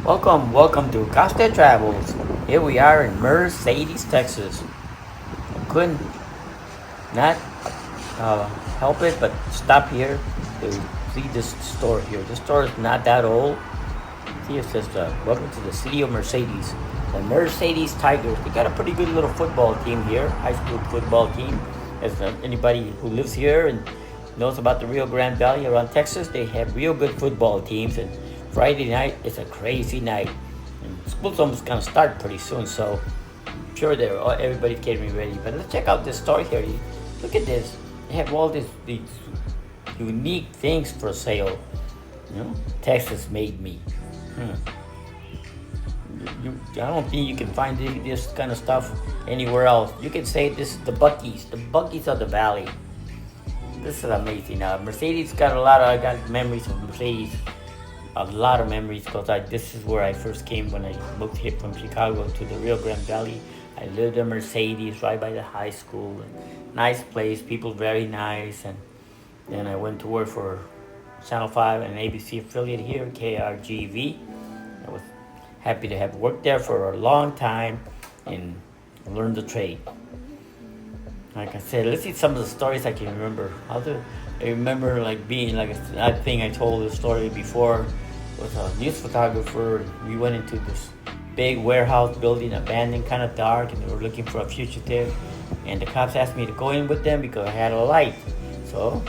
Welcome to Costa Travels. Here we are in Mercedes, Texas. I couldn't not help it but stop here to see this store here. This store is not that old. See, it says, welcome to the city of Mercedes. The Mercedes Tigers. They got a pretty good little football team here, high school football team. As anybody who lives here and knows about the Rio Grande Valley around Texas, they have real good football teams. And Friday night is a crazy night. And school's almost going to start pretty soon, so I'm sure everybody's getting ready. But let's check out this store here. Look at this. They have all these unique things for sale. You know, Texas made me. I don't think you can find this kind of stuff anywhere else. You can say this is the Buckies of the Valley. This is amazing. Mercedes got I got memories of Mercedes, a lot of memories, because this is where I first came when I moved here from Chicago to the Rio Grande Valley. I lived in Mercedes right by the high school. Nice place, people very nice, and then I went to work for Channel 5, an ABC affiliate here, KRGV. I was happy to have worked there for a long time and learned the trade. Like I said, let's see some of the stories I can remember. I remember being I think I told the story before with a news photographer. We went into this big warehouse building, abandoned, kind of dark, and they were looking for a fugitive. And the cops asked me to go in with them because I had a light. So,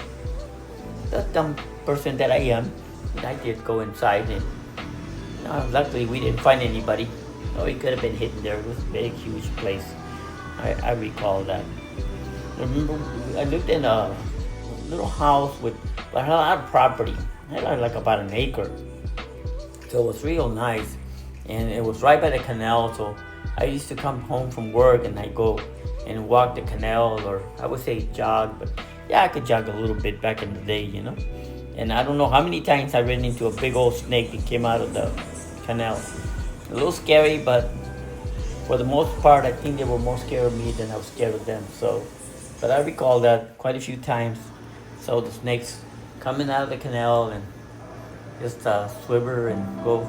the dumb person that I am, I did go inside, and luckily we didn't find anybody. Oh, he could have been hidden there. It was a big, huge place. I recall that. I remember I lived in a little house with a lot of property. I had like about an acre. So it was real nice. And it was right by the canal. So I used to come home from work and I go and walk the canal, or I would say jog, but yeah, I could jog a little bit back in the day, you know. And I don't know how many times I ran into a big old snake that came out of the canal. A little scary, but for the most part, I think they were more scared of me than I was scared of them. So, but I recall that quite a few times. So the snakes coming out of the canal and just swivel and go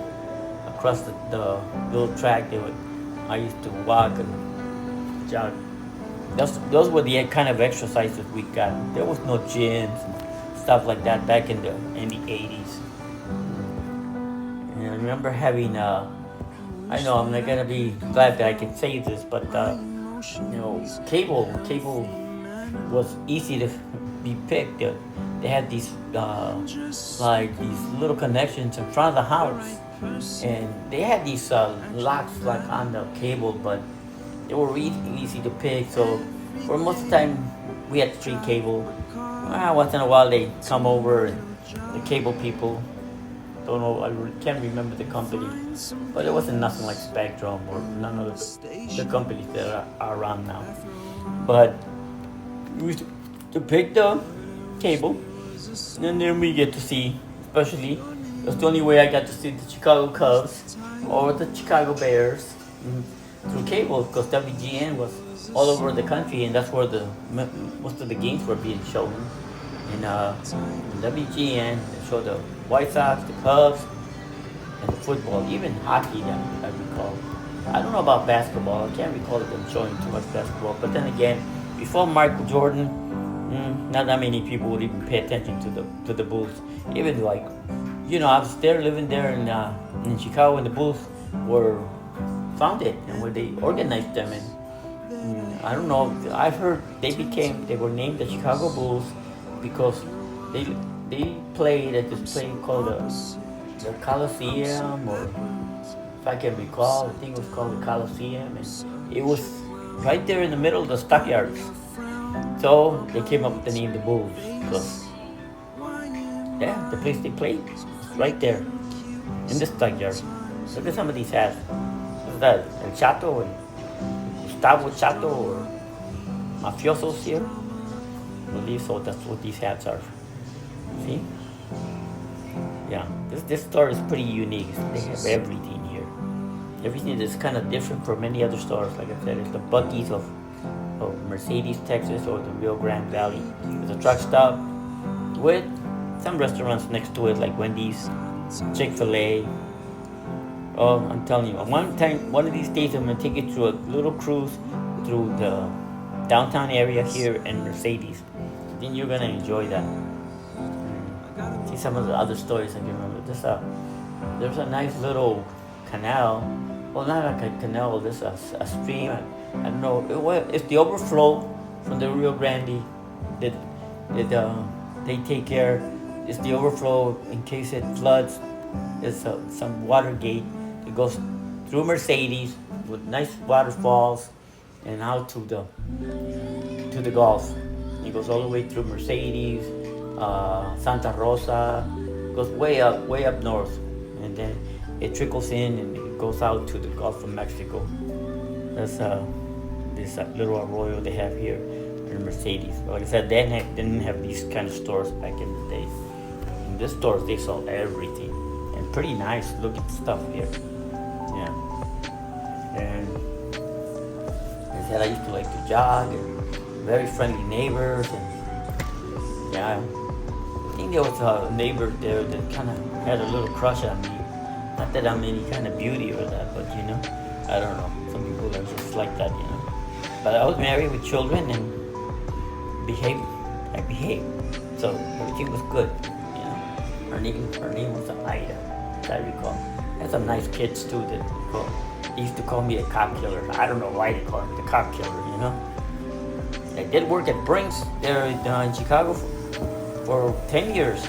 across the little track. I used to walk and jog. Those were the kind of exercises we got. There was no gyms and stuff like that back in the 80s. And I remember having I know I'm not gonna be glad that I can say this, but cable was easy to be picked. They had these these little connections in front of the house, and they had these locks on the cable, but they were really easy to pick. So for most of the time, we had street cable. Once in a while, they come over, and the cable people. Don't know, I can't remember the company, but it wasn't nothing like Spectrum or none of the companies that are around now. But we used to pick the cable, and then we get to see, especially, that's the only way I got to see the Chicago Cubs or the Chicago Bears through cable, because WGN was all over the country, and that's where most of the games were being shown. And WGN, they showed the White Sox, the Cubs, and the football, even hockey that I recall. I don't know about basketball. I can't recall them showing too much basketball. But then again, before Michael Jordan, not that many people would even pay attention to the Bulls. Even I was there, living there in Chicago when the Bulls were founded and where they organized them. And I don't know. I've heard they were named the Chicago Bulls because they played at this place called the Coliseum, or if I can recall, I think it was called the Coliseum, and it was right there in the middle of the stockyards. So they came up with the name the Bulls, because the place they played was right there in the stockyard. Look at some of these hats. What's that? El Chato and Gustavo Chato, or mafiosos here? I believe so. That's what these hats are. See? Yeah, this store is pretty unique. They have everything here. Everything is kind of different from many other stores. Like I said, it's the Buckies of Mercedes, Texas, or the Rio Grande Valley. There's a truck stop with some restaurants next to it, like Wendy's, Chick-fil-A, Oh, I'm telling you, one of these days, I'm gonna take you through a little cruise through the downtown area here in Mercedes. I think you're gonna enjoy that. See some of the other stories I can remember. There's a nice little canal. Well, not like a canal. There's a stream. I don't know. It's the overflow from the Rio Grande that they take care. It's the overflow in case it floods. There's some water gate that goes through Mercedes with nice waterfalls and out to the Gulf. It goes all the way through Mercedes, Santa Rosa, goes way up north, and then it trickles in and it goes out to the Gulf of Mexico. That's this little arroyo they have here in Mercedes. But like I said, they didn't have these kind of stores back in the day. In this stores, they sold everything and pretty nice looking stuff here. Yeah, and like I said, I used to like to jog and very friendly neighbors, and yeah, I think there was a neighbor there that kind of had a little crush on me. Not that I'm any kind of beauty or that, but you know, I don't know. Some people are just like that, you know. But I was married with children and I behaved, so everything was good, you know. Her name was Aida, as I recall. I had some nice kids too they used to call me a cop killer. I don't know why they call it the cop killer, you know. I did work at Brinks there in Chicago for 10 years.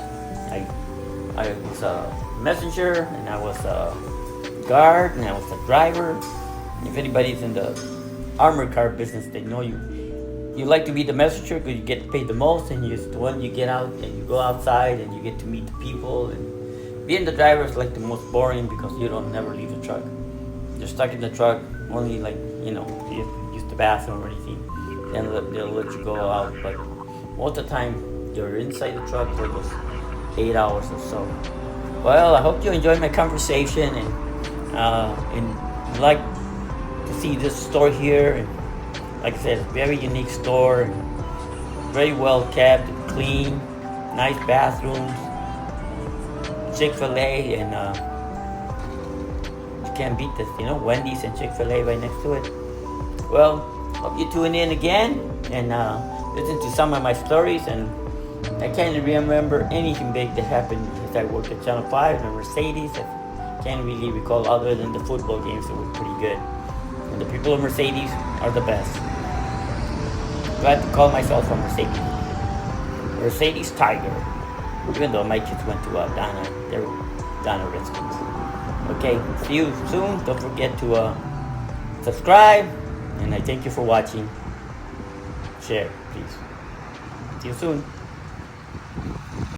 I was a messenger, and I was a guard, and I was a driver. If anybody's in the armored car business, they know you like to be the messenger because you get paid the most, and you're the one you get out and you go outside and you get to meet the people. And being the driver is like the most boring because you don't never leave the truck. You're stuck in the truck only like, you know, if you have to use the bathroom or anything. Then they'll let you go out, but most of the time you're inside the truck for those 8 hours or so. Well, I hope you enjoyed my conversation and like to see this store here. And like I said, it's a very unique store, very well kept, clean, nice bathrooms, Chick-fil-A, and you can't beat this, you know, Wendy's and Chick-fil-A right next to it. Well, hope you tune in again and listen to some of my stories. And I can't remember anything big that happened as I worked at Channel 5 and Mercedes. I can't really recall other than the football games that were pretty good. And the people of Mercedes are the best. Glad to call myself a Mercedes Tiger. Even though my kids went to Donna Redskins. Okay, see you soon. Don't forget to subscribe. And I thank you for watching. Share, please. See you soon.